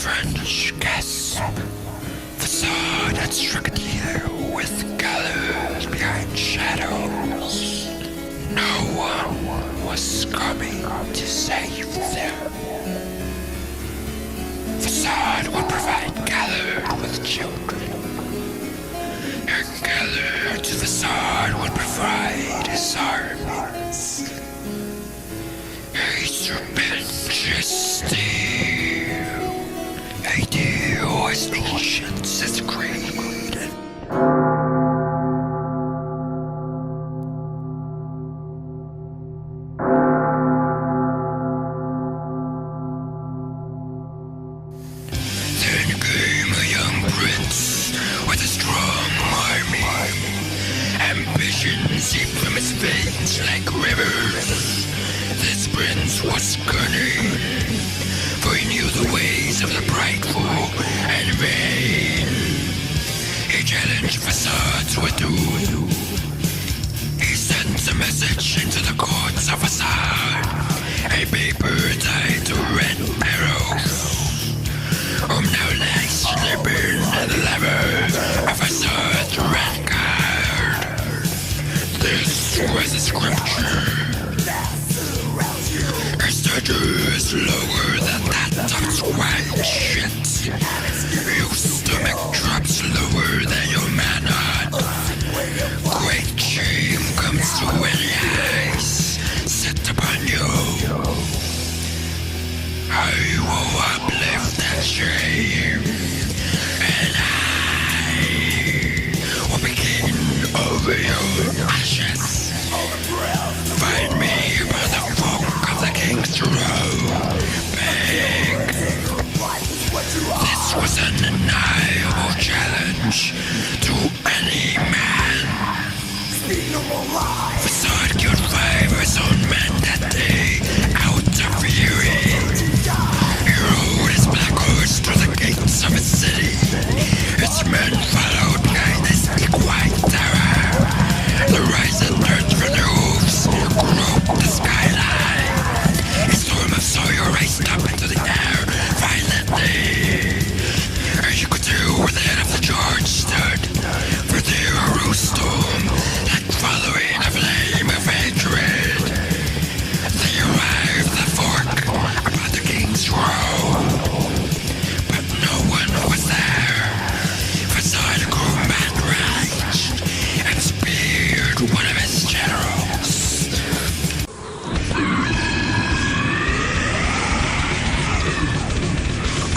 French gasp. Façade had struck a deal with colors behind shadows. No one was coming to save them. Façade would provide Galler with children, and Galler to Façade would provide his armies. A tremendous deal, a deal as ancient as creed. Seep from his veins like rivers. This prince was cunning, for he knew the ways of the prideful and vain. He challenged Façade to a duel. He sent a message into the courts of Façade, a paper tied to red arrows. Now lies sleeping at the lever of Façade's red card. This was a scripture. A statue is lower than that of wild shit. Your stomach drops lower than your manhood. Great shame comes to any eyes set upon you. I will uplift that shame, and I will begin over your ashes. Find me by the fork of the King's Road. Beg. This was an undeniable challenge to any man. Façade killed 5 of his own men that day out of fury. He rode his black horse through the gates of his city. Its men followed behind his big white tower. The rising dirt from their hooves groped the skyline. A storm of soil raced up into the air violently. And you could tell where the head of the charge stood, for there arose storm like following a flame of hatred. They arrived at the fork about the King's Road, but no one was there. Façade grew mad raged and speared one of his generals.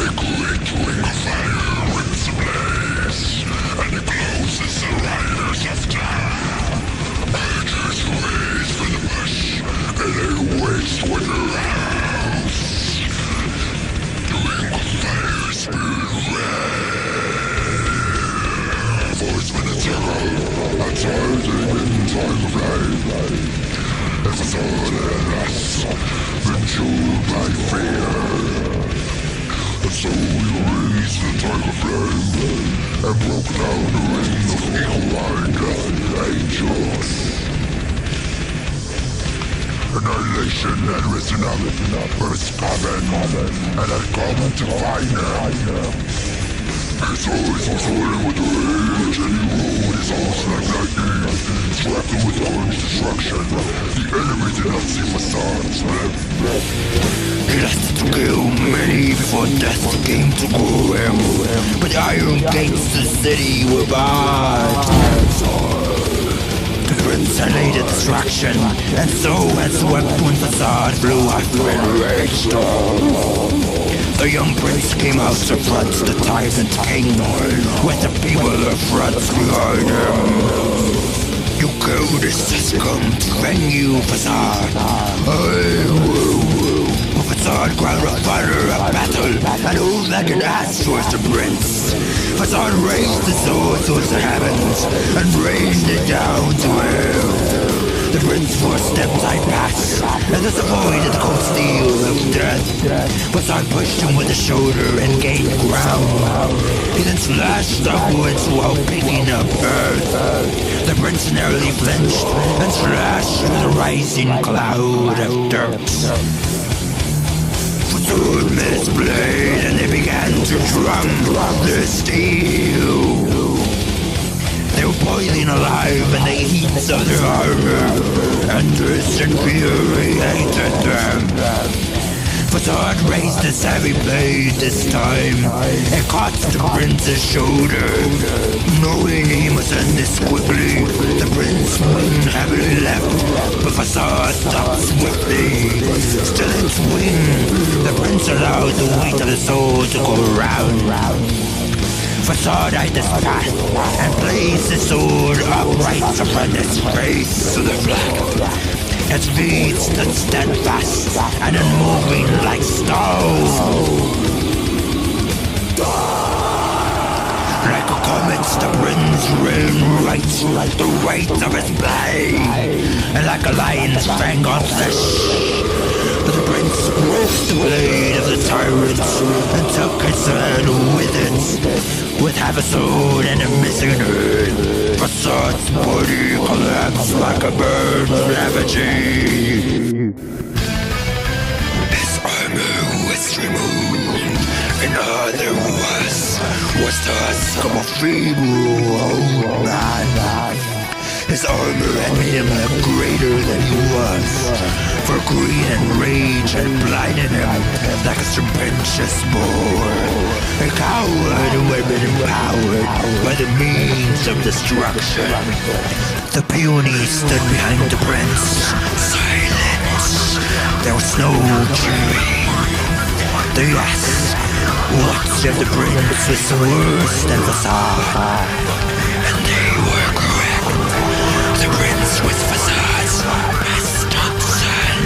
A great ring of fire rips ablaze, and it closes the riders of time. Archers raise for the bush, and they waste with their arrows. The ring of fire spewed red. Horsemen and terror, uncertain in time of life. And Façade and us, been chilled by fear. And so we raised the time of flame, and broke down the ring of equine death angels. Annihilation had risen up, for its coven, and had come to find her. His eyes were swollen with rage, and he rode his horse like lightning, striking with orange destruction. The enemy did not see Façade's slip. He lasted to kill many before death came to grow him, but the iron gates of the city were barred. The prince had laid a distraction, and so had swept when Façade flew after enraged storm. The young prince came out to front the Tyrant king, with the people of France behind him. You cowardice has come to end you, Façade. But Façade growled a fire of battle, and old like an ass towards the prince. Façade raised the sword towards the heavens, and rained it down to hell. The prince 4 steps I pass, and thus avoided the cold steel of death. Façade pushed him with the shoulder and gained ground. He then slashed upwards while picking up earth. The prince narrowly flinched and slashed through the rising cloud of dirt. Façade met his blade, and they began began to drum their steel. They were boiling alive in the heats of their armor, and this infuriated them. Façade raised his heavy blade this time. It caught the prince's shoulder. Knowing he must end this quickly, the prince swung heavily left, but Façade stopped swiftly. Still in swing, the prince allowed the weight of the sword to go round. Façade eyed his path and placed his sword upright upon his face to the flag. Its feet stood steadfast and unmoving like stone. Like a comet, the prince ran right the weight of his blade, and like a lion's fang on flesh. The prince broke the blade of the tyrant and took his hand with it. With half a sword and a missing head, Façade's body collapsed like a bird ravaging. His armor was removed, and all there was the husk of a feeble old man. His armor had made him look greater than he was, for greed and rage had blinded him like a serpentious boar. A coward who had been empowered by the means of destruction. The peony stood behind the prince, silent. There was no cheering. They asked, what if the prince was worse than Façade? And they were correct. The prince was Façade's bastard son.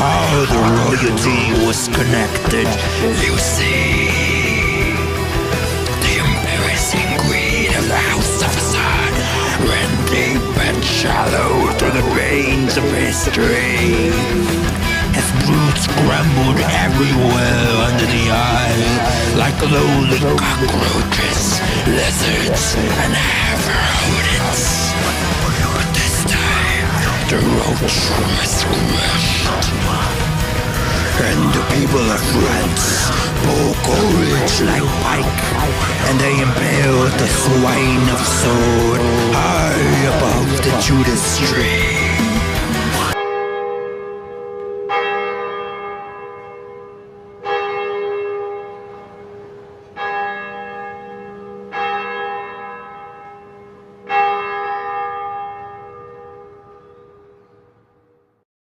How the royalty was connected, you see. The embarrassing greed of the house of Façade ran deep and shallow through the veins of history. His brutes scrambled everywhere under the eye, like lowly cockroaches, lizards, and half-rodents. But this time, the roach was crushed. And the people of France bore courage like pike, and they impaled the swine of sword high above the Judas tree.